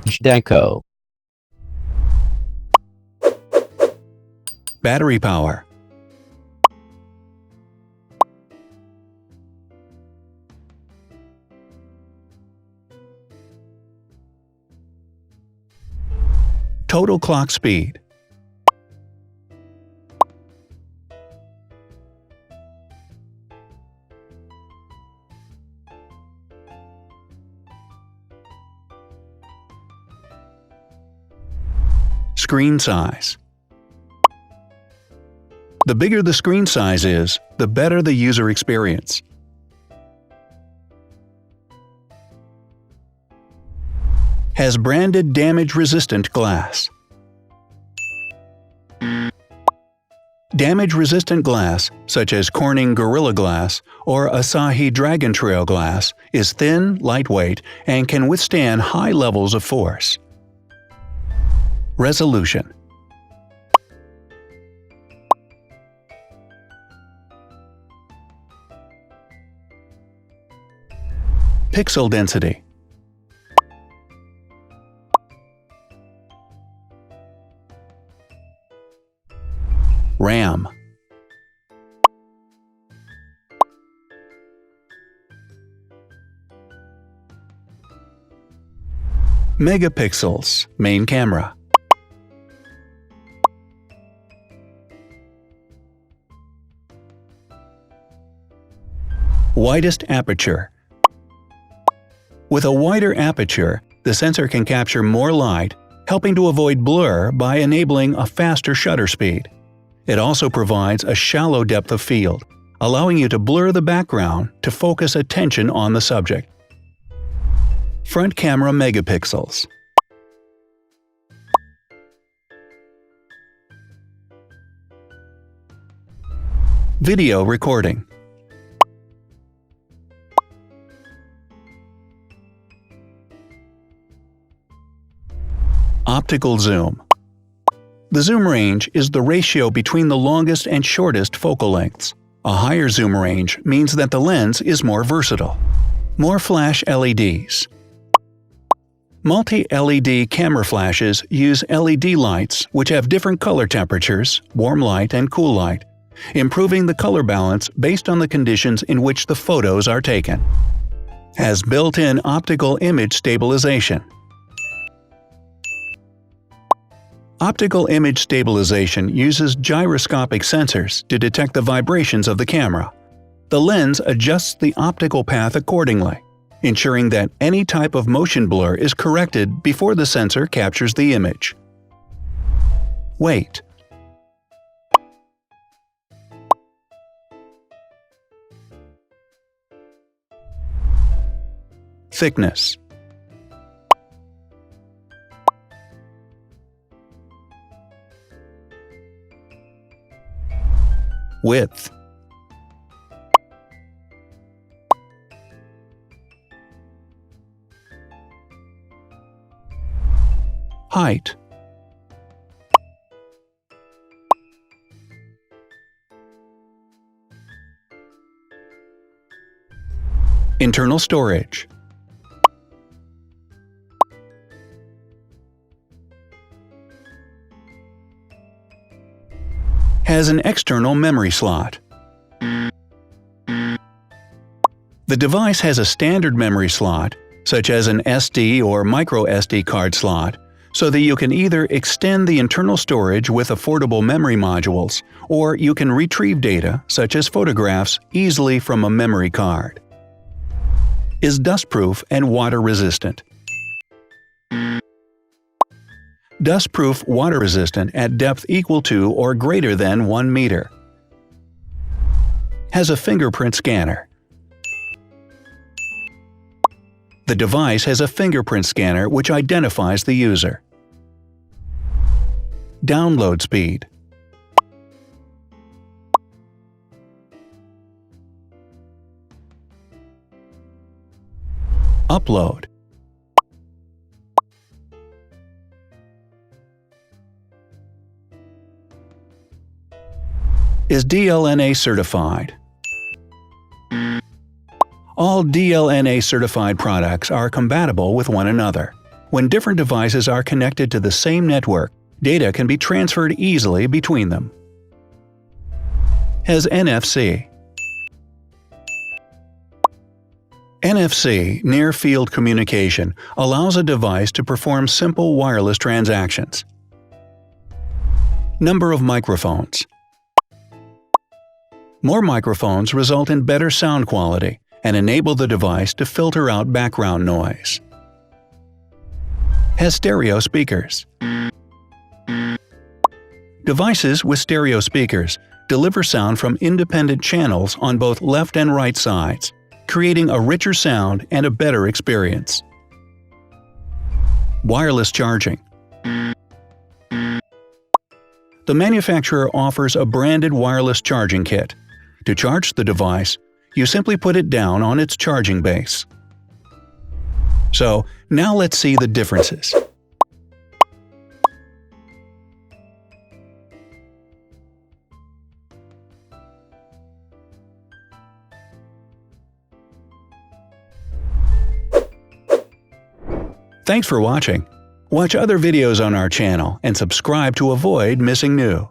Deco. Battery power. Total clock speed. Screen size. The bigger the screen size is, the better the user experience. Has branded damage-resistant glass. Damage-resistant glass, such as Corning Gorilla Glass or Asahi Dragon Trail glass, is thin, lightweight, and can withstand high levels of force. Resolution. Pixel density. RAM. Megapixels, main camera. Widest aperture. With a wider aperture, the sensor can capture more light, helping to avoid blur by enabling a faster shutter speed. It also provides a shallow depth of field, allowing you to blur the background to focus attention on the subject. Front camera megapixels. Video recording. Optical zoom. The zoom range is the ratio between the longest and shortest focal lengths. A higher zoom range means that the lens is more versatile. More flash LEDs. Multi-LED camera flashes use LED lights which have different color temperatures, warm light and cool light, improving the color balance based on the conditions in which the photos are taken. Has built-in optical image stabilization. Optical image stabilization uses gyroscopic sensors to detect the vibrations of the camera. The lens adjusts the optical path accordingly, ensuring that any type of motion blur is corrected before the sensor captures the image. Weight. Thickness. Width. Height. Internal storage. Has an external memory slot. The device has a standard memory slot, such as an SD or micro SD card slot, so that you can either extend the internal storage with affordable memory modules, or you can retrieve data, such as photographs, easily from a memory card. Is dustproof and water-resistant. Dustproof water-resistant at depth equal to or greater than 1 meter. Has a fingerprint scanner. The device has a fingerprint scanner which identifies the user. Download speed. Upload. Is DLNA certified. All DLNA certified products are compatible with one another. When different devices are connected to the same network, data can be transferred easily between them. Has NFC. NFC, near-field communication, allows a device to perform simple wireless transactions. Number of microphones. More microphones result in better sound quality and enable the device to filter out background noise. Has stereo speakers. Devices with stereo speakers deliver sound from independent channels on both left and right sides, creating a richer sound and a better experience. Wireless charging. The manufacturer offers a branded wireless charging kit. To charge the device, you simply put it down on its charging base. So, now let's see the differences. Thanks for watching. Watch other videos on our channel and subscribe to avoid missing new.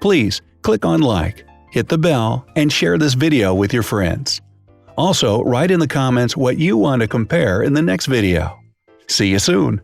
Please click on like, hit the bell, and share this video with your friends. Also, write in the comments what you want to compare in the next video. See you soon!